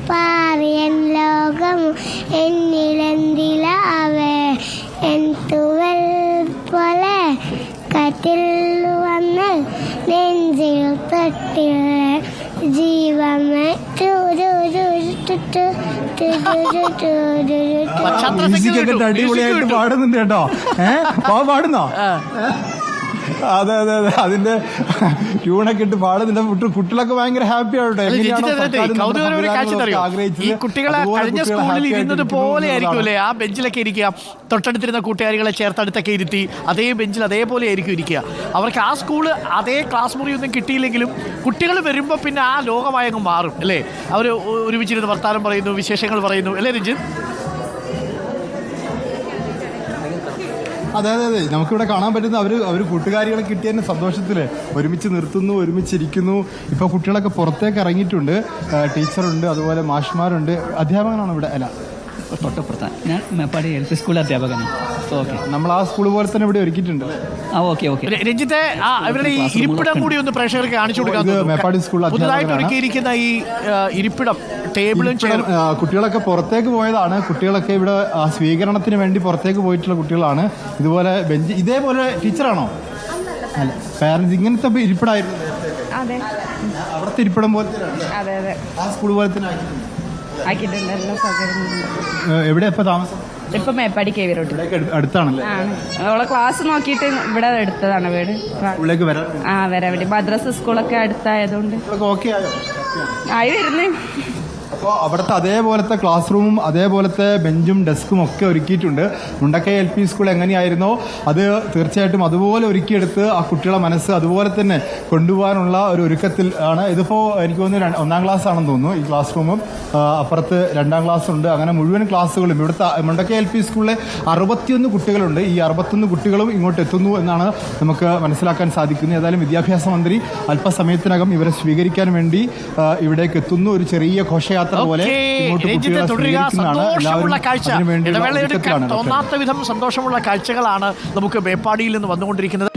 പാറിയൻ ലോകം എന്നിലെന്തിലാവേ എൻ തുവൽ പോലെ കാറ്റിൽ വന്ന് നെഞ്ചിൽ തട്ടില്ല ജീവമേ അടിപൊളിയായിട്ട് പാടുന്നുണ്ട് കേട്ടോ. പാടുന്നോ? അതെ അതെ അതെ, അതിന്റെ ട്യൂണൊക്കെ ഇട്ട് പാടുന്നുണ്ട്. കുട്ടികളൊക്കെ ഭയങ്കര ഹാപ്പി ആവട്ടെ. ഈ കുട്ടികളെ കഴിഞ്ഞ സ്കൂളിൽ ഇരുന്നത് പോലെ ആയിരിക്കുമല്ലേ ആ ബെഞ്ചിലൊക്കെ ഇരിക്കുക. തൊട്ടടുത്തിരുന്ന കൂട്ടുകാരികളെ ചേർത്തടുത്തൊക്കെ ഇരുത്തി അതേ ബെഞ്ചിൽ അതേപോലെ ആയിരിക്കും ഇരിക്കുക. അവർക്ക് ആ സ്കൂള് അതേ ക്ലാസ് മുറിയൊന്നും കിട്ടിയില്ലെങ്കിലും കുട്ടികൾ വരുമ്പോൾ പിന്നെ ആ ലോകമായങ്ങ് മാറും അല്ലേ. അവർ ഒരുമിച്ചിരുന്ന് വർത്താനം പറയുന്നു, വിശേഷങ്ങൾ പറയുന്നു അല്ലേ രഞ്ജിത്ത്? അതെ അതെ അതെ, നമുക്കിവിടെ കാണാൻ പറ്റുന്ന അവർ കൂട്ടുകാരികളെ കിട്ടിയതിന് സന്തോഷത്തിൽ ഒരുമിച്ച് നിർത്തുന്നു, ഒരുമിച്ചിരിക്കുന്നു. ഇപ്പോൾ കുട്ടികളൊക്കെ പുറത്തേക്ക് ഇറങ്ങിയിട്ടുണ്ട്. ടീച്ചറുണ്ട്, അതുപോലെ മാഷ്മാരുണ്ട്. അധ്യാപകനാണ് ഇവിടെ? അല്ല, തൊട്ടപ്പുറത്താണ്. ഞാൻ മേപ്പാടി LP സ്കൂൾ അധ്യാപകനാണ്. ഓക്കെ, നമ്മൾ ആ സ്കൂൾ പോലെ തന്നെ ഇവിടെ ഒരുക്കിയിട്ടുണ്ട്. ആ ഓക്കെ ഓക്കെ. രഞ്ജിത്തെ, ഇവരുടെ ഈ ഇരിപ്പിടം കൂടി ഒന്ന് പ്രേക്ഷകർക്ക് കാണിച്ചു കൊടുക്കാൻ. മേപ്പാടി സ്കൂൾ പുതുതായിട്ട് ഒരുക്കിയിരിക്കുന്ന ഈ ഇരിപ്പിടം, ടേബിളും ചെയറും. കുട്ടികളൊക്കെ പുറത്തേക്ക് പോയതാണ്. കുട്ടികളൊക്കെ ഇവിടെ സ്വീകരണത്തിന് വേണ്ടി പുറത്തേക്ക് പോയിട്ടുള്ള കുട്ടികളാണ്. ഇതുപോലെ ബെഞ്ച്, ഇതേപോലെ ടീച്ചറാണോ? അല്ല, പാരൻസ് ഇങ്ങനത്തെ ഇരിപ്പിടായിരുന്നു. അതെ, അവിടുത്തെ ഇരിപ്പിടം പോലെ അതെ അതെ, ആ സ്കൂൾ പോലെ തന്നെ ആക്കിയിട്ടുണ്ട്. എല്ലാ സൗകര്യങ്ങളും. എവിടെ ഇപ്പൊ താമസം? ഇപ്പൊ മേപ്പാടി KV റോഡ് അടുത്താണല്ലേ? അവളെ ക്ലാസ് നോക്കിയിട്ട് ഇവിടെ എടുത്തതാണ് വീട്. സ്കൂളിലേക്ക് വരാൻ? ആ വരാൻ വേണ്ടി. മദ്രസ സ്കൂളൊക്കെ അടുത്തായതുകൊണ്ട് ഓക്കെ ആയോ? ആയി വരുന്നേ. അപ്പോൾ അവിടുത്തെ അതേപോലത്തെ ക്ലാസ് റൂമും അതേപോലത്തെ ബെഞ്ചും ഡെസ്കും ഒക്കെ ഒരുക്കിയിട്ടുണ്ട്. മുണ്ടക്കൈ LP സ്കൂൾ എങ്ങനെയായിരുന്നോ അത് തീർച്ചയായിട്ടും അതുപോലെ ഒരുക്കിയെടുത്ത് ആ കുട്ടികളെ മനസ്സ് അതുപോലെ തന്നെ കൊണ്ടുപോകാനുള്ള ഒരു ഒരുക്കത്തിൽ ആണ്. ഇതിപ്പോൾ എനിക്ക് തോന്നുന്നു 1-ാം ക്ലാസ് ആണെന്ന് തോന്നുന്നു ഈ ക്ലാസ് റൂമും. അപ്പുറത്ത് 2-ാം ക്ലാസ് ഉണ്ട്. അങ്ങനെ മുഴുവൻ ക്ലാസ്സുകളും ഇവിടുത്തെ മുണ്ടക്കൈ LP സ്കൂളിലെ 61 കുട്ടികളുണ്ട്. ഈ 61 കുട്ടികളും ഇങ്ങോട്ട് എത്തുന്നു എന്നാണ് നമുക്ക് മനസ്സിലാക്കാൻ സാധിക്കുന്നത്. ഏതായാലും വിദ്യാഭ്യാസ മന്ത്രി അല്പസമയത്തിനകം ഇവരെ സ്വീകരിക്കാൻ വേണ്ടി ഇവിടേക്ക് എത്തുന്നു. ഒരു ചെറിയ ഘോഷയാത്ര പോലെ സന്തോഷമുള്ള കാഴ്ച, ഇടവേളയുടെ തോന്നാത്ത വിധം സന്തോഷമുള്ള കാഴ്ചകളാണ് നമുക്ക് മേപ്പാടിയിൽ നിന്ന് വന്നുകൊണ്ടിരിക്കുന്നത്.